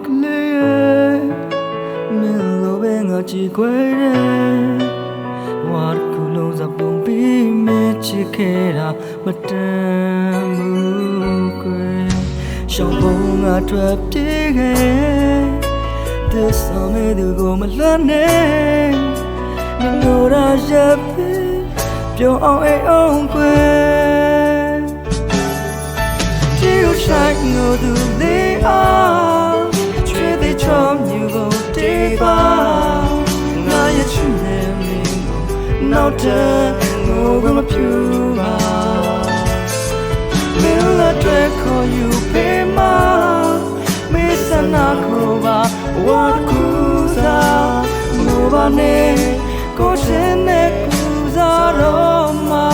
ကလေးမင်းလိုပဲငါကြည့်ခွဲတယ်ဝါကူလုံးစပုံပြီးမချစ်ခဲ့တာမတန်ဘူးကွယ်ရှောင်းပုံငါထွက်ပြေးခဲ့တဲ့ဆောင်မဲ့သူကိုမလွတ်နဲ့မလို့ရရပ်ပြီးပြောအောင်အိမ်အောင်ကွယ်ကြည့်လို့ဆိုင်ငိုသူလေးအားချွေးသေးချောမြူကိုတေးပါငါရဲ့ချစ်နေမင်းကိုနောက်တည်းငိုကမပြူပါမင်းလက်တွေခေါ်ယူပေးမမေးစနာကိုပါဝါကူစားငိုပါနဲ့ကိုရှင်နဲ့ကူစားတော့မှာ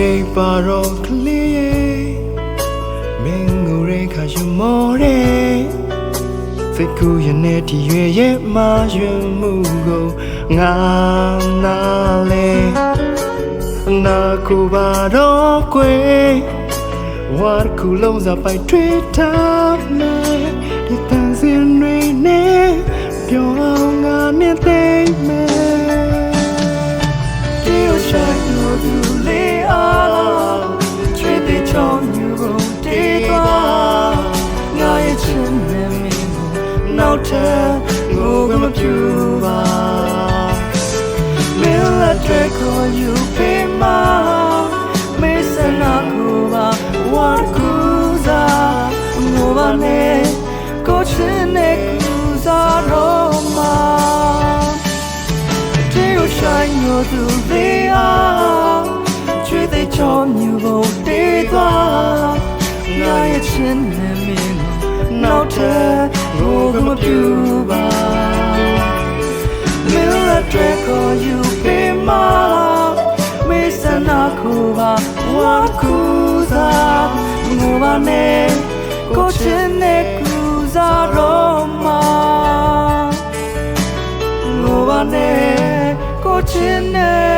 တေးပါတော့ကလေးမင်းကိုရေခါယူမော်တဲ့စိတ်ကူးရတဲ့ဒီရွယ်ရဲ့မာရွံမှုကိုငါနာလေနာကိုပါတော့ကွယ်ဝါကူလုံးစားပိုက်ထွေးထားမယ်ဒီတန်စင်တွေနဲ့ပြောင်းငါနဲ့သိမယ်ဒီလိုရှိုင်းလို့သူလေးချွေးသေးချောင်းယူကုန်တေးသွားငါရဲ့ချစ်နေမင်းကိုနောက်ထပ်ငိုကမပြူပါမင်းလက်တွေခေါ်ယူပေးမမေးစနာကိုပါဝါကူစားငိုပါနဲ့ကိုချစ်နဲ့ကူစားတော့မှာဒီလိုဆိုင်လို့သူလေးအားချွေးသေးချောမြူကိုတေးသွားငါရဲ့ချစ်နေမင်းကိုနောက်ထပ်ငိုကမပြူပါမင်းလက်တွေခေါ်ယူပေးမမေးစနာကိုပါဝါကူစားငိုပါနဲ့ကိုချစ်နဲ့ကူစားတော့မှာငိုပါနဲ့ကိုချစ်နဲ့